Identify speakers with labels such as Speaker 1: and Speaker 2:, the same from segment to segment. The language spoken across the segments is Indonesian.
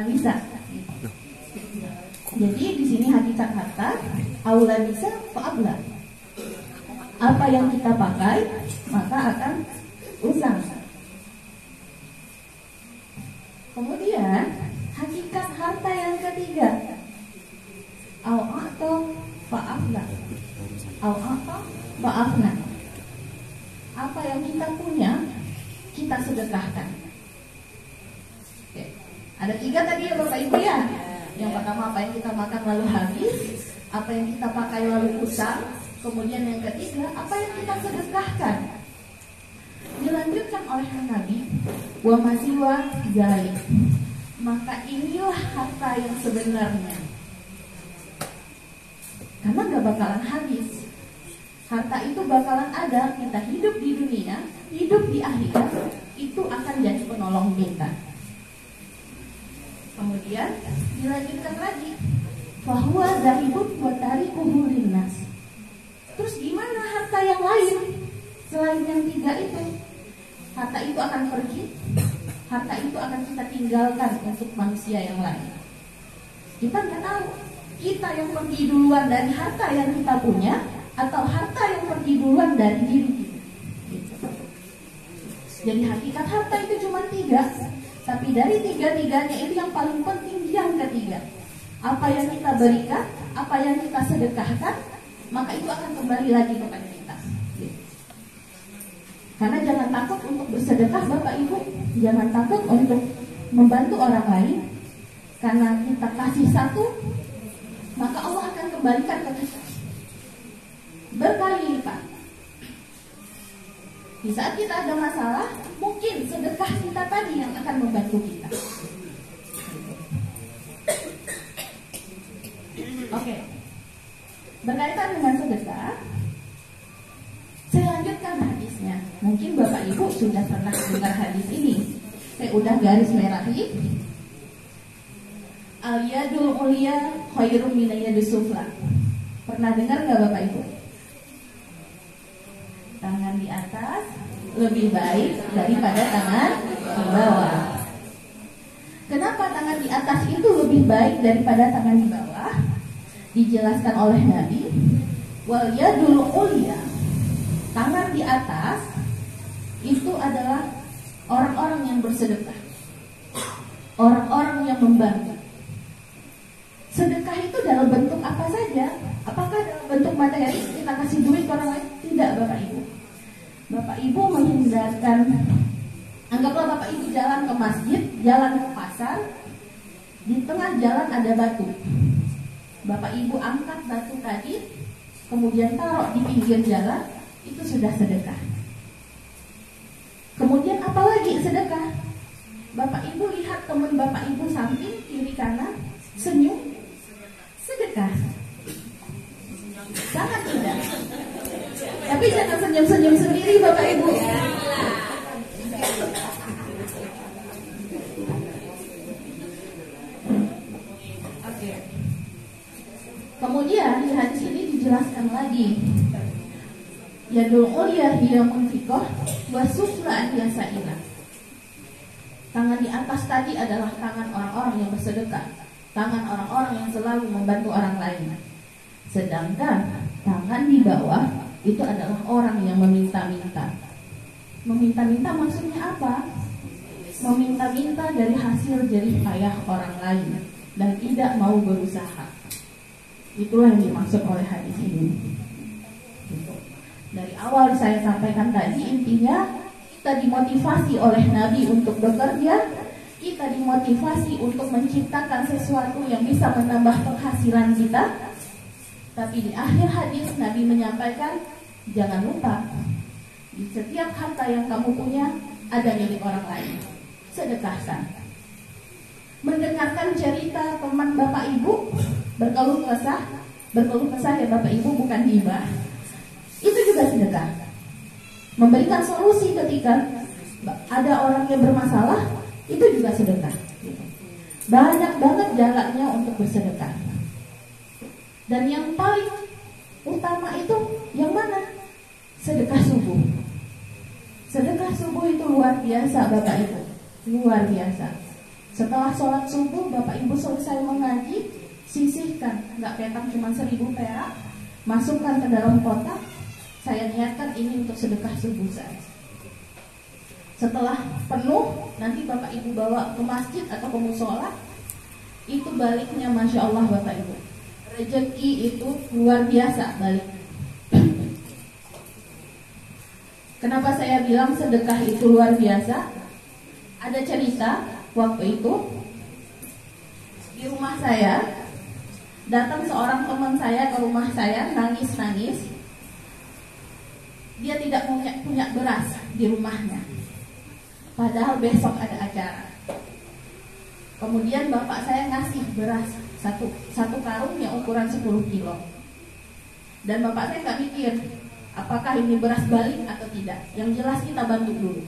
Speaker 1: mana bisa. Jadi di sini hakikat harta aula bisa fa'abla. Apa yang kita pakai maka akan usang. Kemudian hakikat harta yang ketiga au atau fa'afna. Au atau fa'afna. Apa yang kita punya kita sedekahkan. Oke. Ada 3 tadi ya Bapak Ibu ya. Yang pertama apa yang kita makan lalu habis, apa yang kita pakai lalu usang, kemudian yang ketiga apa yang kita sedekahkan. Dilanjutkan oleh Nabi, wa masiwa zalik. Maka inilah harta yang sebenarnya. Karena gak bakalan habis. Harta itu bakalan ada, kita hidup di dunia, hidup di akhirat, itu akan jadi penolong kita. Kemudian dilanjutkan lagi, fahuwa zahibun wa tarikuhu linnas. Terus gimana harta yang lain selain yang 3 itu? Harta itu akan pergi, harta itu akan kita tinggalkan untuk manusia yang lain. Kita nggak tahu, kita yang pergi duluan dari harta yang kita punya, atau harta yang pergi duluan dari diri kita. Jadi hakikat harta itu cuma 3. Tapi dari 3-tiganya itu yang paling penting yang ketiga. Apa yang kita berikan, apa yang kita sedekahkan, maka itu akan kembali lagi kepada kita. Karena jangan takut untuk bersedekah Bapak Ibu. Jangan takut untuk membantu orang lain. Karena kita kasih 1, maka Allah akan kembalikan ke kita berkali lipat. Di saat kita ada masalah, mungkin sedekah kita tadi yang akan membantu kita. Oke. Berkaitan dengan sedekah, saya lanjutkan hadisnya. Mungkin Bapak Ibu sudah pernah dengar hadis ini. Saya udah garis merahi. Al-yadul ulya khairum min yadis sufla. Pernah dengar nggak Bapak Ibu? Tangan di atas lebih baik daripada tangan di bawah. Kenapa tangan di atas itu lebih baik daripada tangan di bawah? Dijelaskan oleh Nabi, wal yadul ulya, tangan di atas itu adalah orang-orang yang bersedekah, orang-orang yang membantu. Sedekah itu dalam bentuk apa saja? Apakah dalam bentuk materi kita kasih duit ke orang lain? Tidak Bapak Ibu. Bapak Ibu menghindarkan, anggaplah Bapak Ibu jalan ke masjid, jalan ke pasar, di tengah jalan ada batu. Bapak Ibu angkat batu tadi, kemudian taruh di pinggir jalan, itu sudah sedekah. Kemudian apa lagi sedekah? Bapak Ibu lihat teman Bapak Ibu samping, kiri kanan, senyum, sedekah. Sangat tidak. Tapi jangan senyum-senyum sendiri Bapak Ibu. Oke. Kemudian di hadis ini dijelaskan lagi. Yadul ulya hiya munfiqah wa sufla hiya sa'ilah. Tangan di atas tadi adalah tangan orang-orang yang bersedekah, tangan orang-orang yang selalu membantu orang lain. Sedangkan tangan di bawah itu adalah orang yang meminta-minta. Meminta-minta maksudnya apa? Meminta-minta dari hasil jerih payah orang lain dan tidak mau berusaha. Itulah yang dimaksud oleh hadis ini. Dari awal saya sampaikan tadi, intinya kita dimotivasi oleh Nabi untuk bekerja, kita dimotivasi untuk menciptakan sesuatu yang bisa menambah penghasilan kita. Tapi di akhir hadis Nabi menyampaikan, jangan lupa di setiap harta yang kamu punya ada milik orang lain. Sedekahkan. Mendengarkan cerita teman Bapak Ibu berkeluh kesah ya Bapak Ibu, bukan hibah. Itu juga sedekah. Memberikan solusi ketika ada orang yang bermasalah, itu juga sedekah. Banyak banget jalannya untuk bersedekah. Dan yang paling utama itu yang mana? Sedekah subuh. Sedekah subuh itu luar biasa Bapak Ibu. Luar biasa. Setelah sholat subuh, Bapak Ibu selesai mengaji, sisihkan, nggak petak cuma 1.000 perak, masukkan ke dalam kotak. Saya niatkan ini untuk sedekah subuh saya. Setelah penuh, nanti Bapak Ibu bawa ke masjid atau ke musola. Itu baliknya Masya Allah Bapak Ibu. Rezeki itu luar biasa baliknya. Kenapa saya bilang sedekah itu luar biasa? Ada cerita waktu itu di rumah saya, datang seorang teman saya ke rumah saya nangis-nangis. Dia tidak punya beras di rumahnya, padahal besok ada acara. Kemudian bapak saya ngasih beras satu karung yang ukuran 10 kilo. Dan bapak saya nggak mikir apakah ini beras balik atau tidak. Yang jelas kita bantu dulu.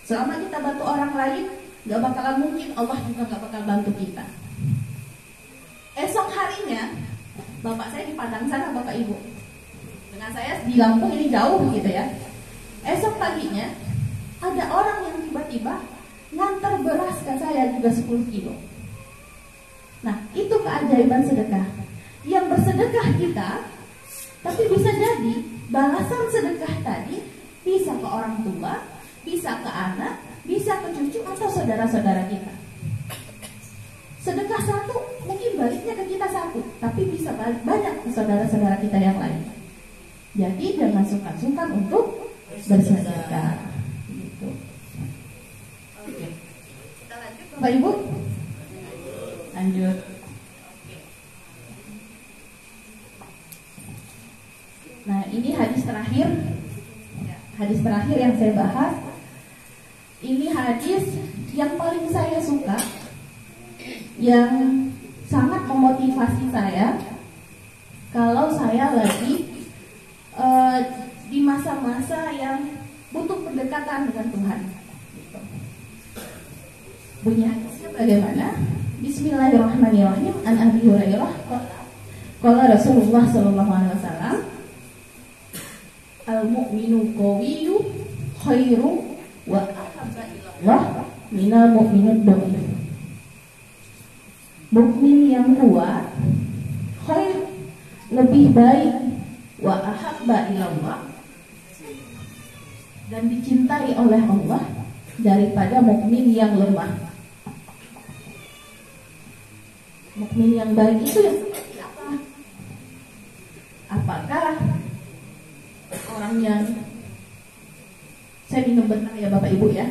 Speaker 1: Selama kita bantu orang lain, gak bakalan mungkin Allah juga gak bakal bantu kita. Esok harinya, bapak saya di Padang sana, Bapak Ibu. Dengan saya di Lampung ini jauh gitu ya. Esok paginya, ada orang yang tiba-tiba nganter beras ke saya juga 10 kilo. Nah, itu keajaiban sedekah. Yang bersedekah kita, tapi bisa jadi balasan sedekah tadi bisa ke orang tua, bisa ke anak, bisa ke cucu atau saudara-saudara kita. Sedekah satu mungkin baliknya ke kita satu, tapi bisa balik banyak ke saudara-saudara kita yang lain. Jadi jangan sungkan-sungkan untuk bersedekah. Gitu. Oke. Kita lanjut, Bapak Ibu. Lanjut. Nah, ini hadis terakhir. Hadis terakhir yang saya bahas. Ini hadis yang paling saya suka, yang sangat memotivasi saya kalau saya lagi di masa-masa yang butuh pendekatan dengan Tuhan. Bunyi hadisnya bagaimana? Bismillahirrahmanirrahim. An Abi Hurairah qala Rasulullah sallallahu alaihi wasallam, al-mu'minu qawiyyu khairu wa ahabba ilallah minal mu'minid dhaif. Mukmin yang kuat khair, lebih baik, wa ahabba ilallah, dan dicintai oleh Allah daripada mukmin yang lemah. Mukmin yang baik itu yang seperti apa? Apakah orang yang, saya minum bentar ya Bapak Ibu ya.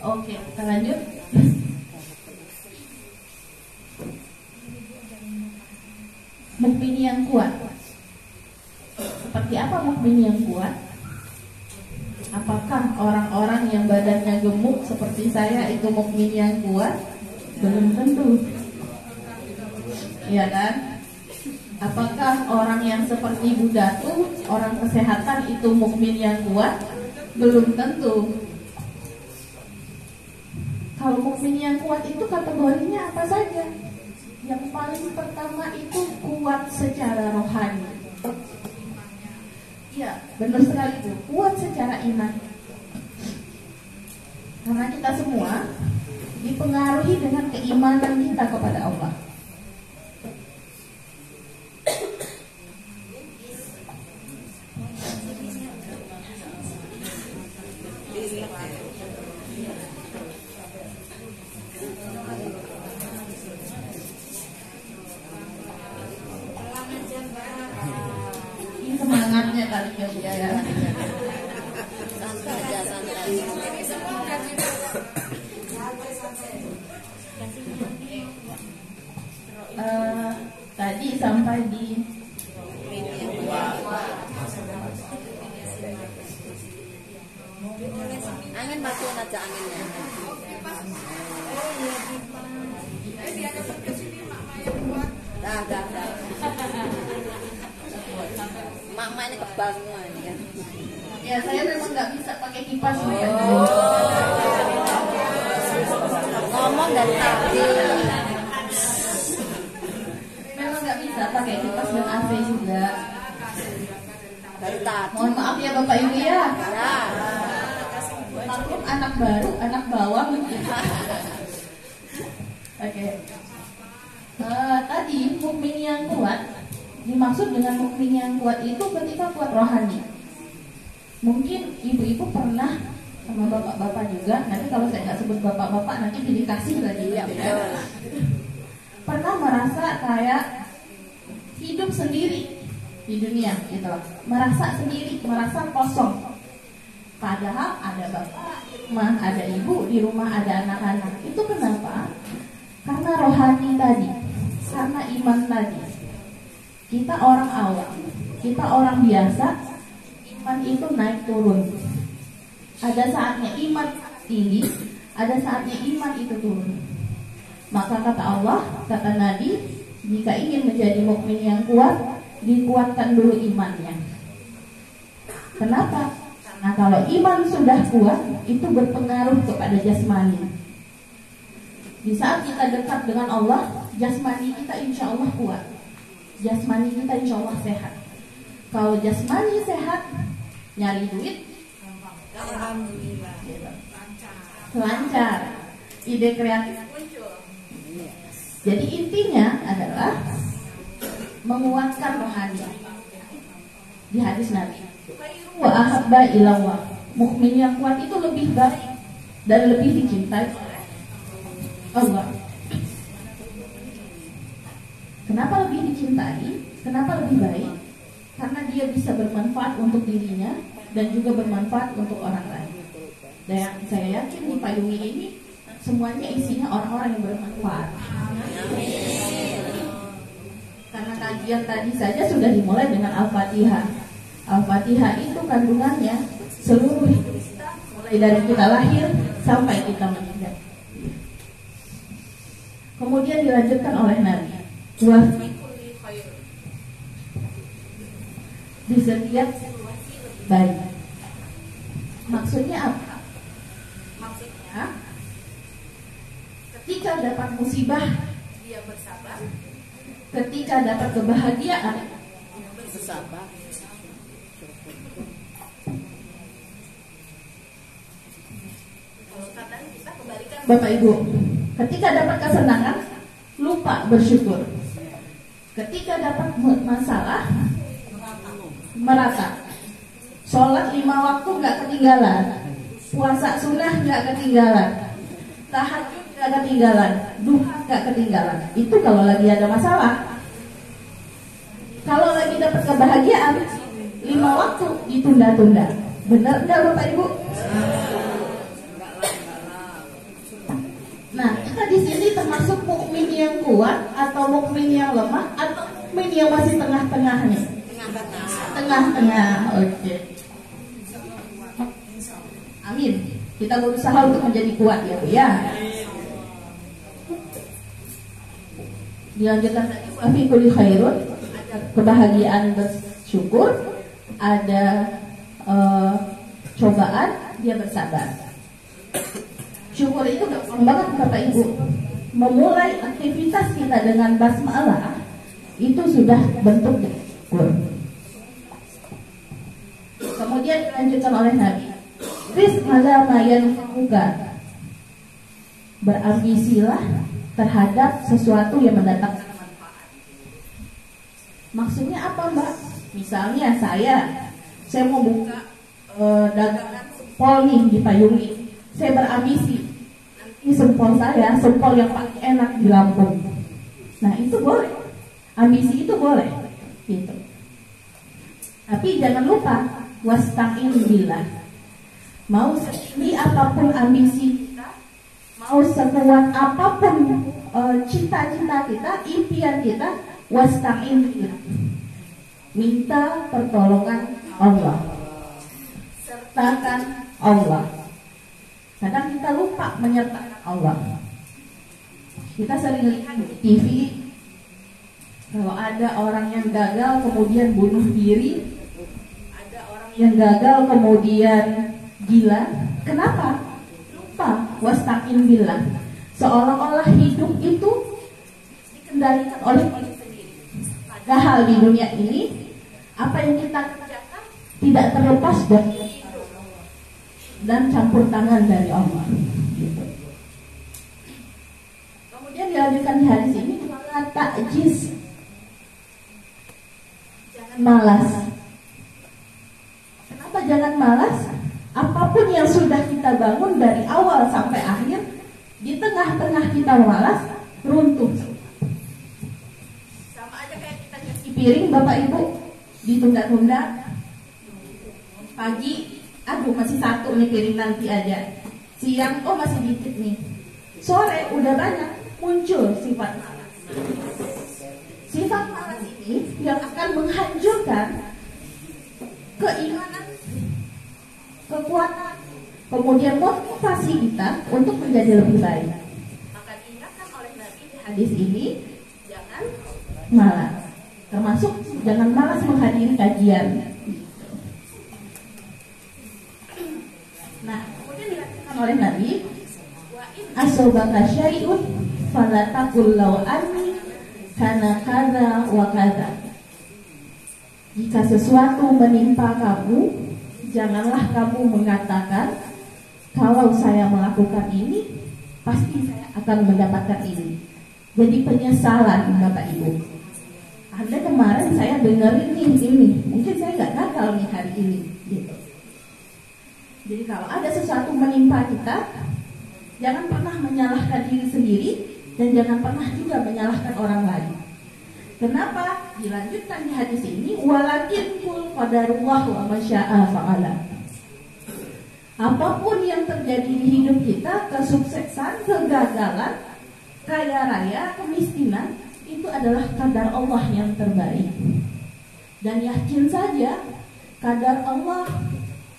Speaker 1: Oke, kita lanjut. Mukmin yang kuat. Seperti apa mukmin yang kuat? Apakah orang-orang yang badannya gemuk seperti saya itu mukmin yang kuat? Belum tentu. Iya kan? Apakah orang yang seperti Bu Datu, orang kesehatan itu mukmin yang kuat? Belum tentu. Kalau mukmin yang kuat itu kategorinya apa saja? Yang paling pertama itu kuat secara rohani. Iya, benar sekali itu, kuat secara iman. Karena kita semua dipengaruhi dengan keimanan kita kepada Allah. Semangatnya kali ya. Santai aja, santai. Tadi sampai di
Speaker 2: angin matuan aja anginnya. Dah. Mak ini kebal semua ini kan.
Speaker 1: ya saya memang nggak bisa pakai kipas.
Speaker 2: Ngomong dari tadi.
Speaker 1: Memang nggak bisa pakai kipas dan AC juga.
Speaker 2: Dari tadi.
Speaker 1: Mohon maaf ya Bapak Ibu ya.
Speaker 2: Ya.
Speaker 1: Maklum anak baru, anak bawang. Oke. Tadi mukmin yang kuat, dimaksud dengan mukmin yang kuat itu ketika kuat rohani. Mungkin ibu-ibu pernah sama bapak-bapak juga. Nanti kalau saya nggak sebut bapak-bapak nanti dikasih lagi.
Speaker 2: Ya,
Speaker 1: pernah merasa kayak hidup sendiri di dunia, gitu loh. Merasa sendiri, merasa kosong. Padahal ada bapak, mah ada ibu, di rumah ada anak-anak. Itu kenapa? Karena rohani tadi, karena iman tadi. Kita orang awam, kita orang biasa, iman itu naik turun. Ada saatnya iman tinggi, ada saatnya iman itu turun. Maka kata Allah, kata Nabi, jika ingin menjadi mukmin yang kuat, dikuatkan dulu imannya. Kenapa? Karena kalau iman sudah kuat, itu berpengaruh kepada jasmani. Di saat kita dekat dengan Allah, jasmani kita insya Allah kuat. Jasmani kita insya Allah sehat. Kalau jasmani sehat, nyari duit,
Speaker 2: alhamdulillah.
Speaker 1: Lancar. Ide kreatif muncul. Jadi intinya adalah menguatkan rohani. Di hadis Nabi, wa ahabba ilallah, mukmin yang kuat itu lebih baik dan lebih dicintai Allah. Kenapa lebih dicintai? Kenapa lebih baik? Karena dia bisa bermanfaat untuk dirinya dan juga bermanfaat untuk orang lain. Dan saya yakin di payung ini semuanya isinya orang-orang yang bermanfaat. Karena kajian tadi saja sudah dimulai dengan Al-Fatihah. Al-Fatihah itu kandungannya seluruh hidup kita, mulai dari kita lahir sampai kita meninggal. Kemudian dilanjutkan oleh Nabi, di setiap baik. Maksudnya apa? Maksudnya ketika dapat musibah dia bersabar, ketika dapat kebahagiaan
Speaker 2: Bersabar.
Speaker 1: Bapak Ibu, ketika dapat kesenangan lupa bersyukur. Ketika dapat masalah merata. Sholat 5 waktu nggak ketinggalan, puasa sunnah nggak ketinggalan, tahajud nggak ketinggalan, duha nggak ketinggalan. Itu kalau lagi ada masalah. Kalau lagi dapat kebahagiaan, 5 waktu ditunda-tunda. Benar nggak Bapak Ibu? Nah, kita di sini termasuk mukmin yang kuat atau mukmin yang lemah atau mukmin yang masih tengah-tengah nih? Tengah-tengah. Oke. Amin. Kita berusaha untuk menjadi kuat ya, Bu ya. Dilanjutkan lagi, wa fi kulli khairun, ada kebahagiaan bersyukur, ada cobaan dia bersabar. Syukur itu gampang banget Bapak Ibu. Memulai aktivitas kita dengan basmalah itu sudah bentuk syukur. Kemudian dilanjutkan oleh Nabi, ris ala ma yanfa'uka, berambisilah terhadap sesuatu yang mendatangkan manfaat. Maksudnya apa Mbak? Misalnya saya mau buka dagangan sempol nih di payung ini. Saya berambisi nanti sempol saya, sempol yang paling enak di Lampung. Nah itu boleh, ambisi itu boleh gitu. Tapi jangan lupa wasta'in billah. Mau setinggi apapun ambisi kita, mau sekuat apapun cita-cita kita, impian kita, wasta'in billah. Minta pertolongan Allah. Sertakan Allah. Kadang kita lupa menyertakan Allah. Kita sering lihat di TV kalau ada orang yang gagal kemudian bunuh diri, ada orang yang gagal kemudian gila. Kenapa? Lupa wasta'in billah. Seolah-olah hidup itu dikendalikan oleh diri sendiri. Padahal di dunia ini apa yang kita kerjakan tidak terlepas dari dan campur tangan dari Allah. Gitu. Kemudian dilanjutkan di hadis ini, wala ta'jiz. Jangan malas. Kenapa jangan malas? Apapun yang sudah kita bangun dari awal sampai akhir, di tengah-tengah kita malas, runtuh. Sama aja kayak kita nyuci piring, Bapak Ibu, ditunda-tunda. Pagi, aduh masih satu nih piring, nanti aja. Siang, oh masih dikit nih. Sore udah banyak, muncul sifat malas. Sifat malas ini yang akan menghancurkan keimanan, kekuatan, kemudian motivasi kita untuk menjadi lebih baik. Maka diingatkan oleh Nabi di hadis ini, jangan malas. Termasuk jangan malas menghadiri kajian. Nah, kemudian dikatakan oleh Nabi, wa in asobaka syai'un fala taqul law anni kana kadza wa kadza. Jika sesuatu menimpa kamu, janganlah kamu mengatakan kalau saya melakukan ini pasti saya akan mendapatkan ini. Jadi penyesalan, Bapak Ibu. Anda kemarin saya dengerin ini, mungkin saya nggak gagal nih hari ini, gitu. Jadi kalau ada sesuatu menimpa kita, jangan pernah menyalahkan diri sendiri dan jangan pernah juga menyalahkan orang lain. Kenapa? Dilanjutkan di hadis ini, walakin kul qadarullah wa masya'a fa'ala. Apapun yang terjadi di hidup kita, kesuksesan, kegagalan, kaya raya, kemiskinan, itu adalah kadar Allah yang terbaik. Dan yakin saja, kadar Allah,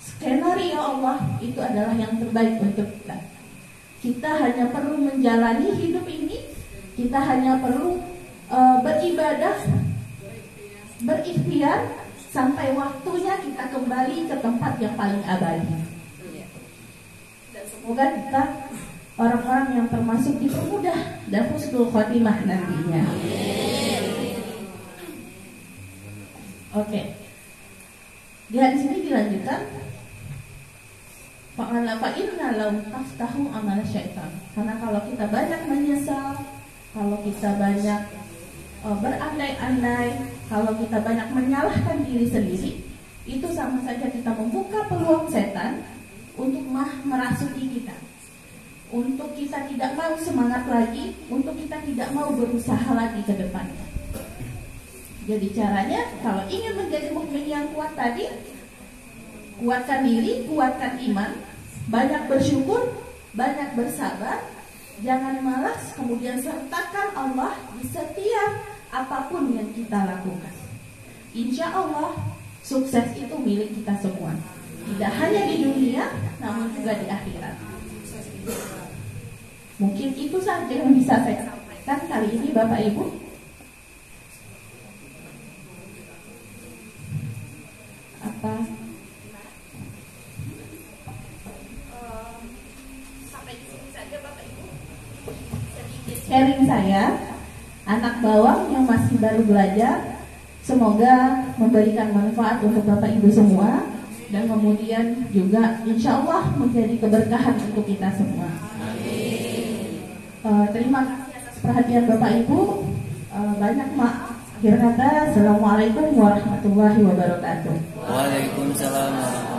Speaker 1: skenario Allah itu adalah yang terbaik untuk kita. Kita hanya perlu menjalani hidup ini, kita hanya perlu beribadah, berikhtiar sampai waktunya kita kembali ke tempat yang paling abadi. Dan semoga kita orang-orang yang termasuk dipermudah dan husnul khotimah nantinya. Oke. Di hadis ini dilanjutkan, fa inna law taftahu amal syaitan. Karena kalau kita banyak menyesal, kalau kita banyak berandai-andai, kalau kita banyak menyalahkan diri sendiri, itu sama saja kita membuka peluang setan untuk merasuki kita, untuk kita tidak mau semangat lagi, untuk kita tidak mau berusaha lagi ke depannya. Jadi caranya, kalau ingin menjadi mukmin yang kuat tadi, kuatkan diri, kuatkan iman, banyak bersyukur, banyak bersabar, jangan malas, kemudian sertakan Allah di setiap apapun yang kita lakukan. Insya Allah sukses itu milik kita semua, tidak hanya di dunia, namun juga di akhirat. Mungkin itu saja yang bisa saya sampaikan kali ini, Bapak Ibu. Apa? Sampai di sini saja, Bapak Ibu. Sedikit sharing saya, anak bawang yang masih baru belajar, semoga memberikan manfaat untuk Bapak Ibu semua, dan kemudian juga insya Allah menjadi keberkahan untuk kita semua. Terima kasih atas perhatian Bapak Ibu. Banyak maaf. Akhir kata, Assalamualaikum warahmatullahi wabarakatuh.
Speaker 3: Waalaikumsalam.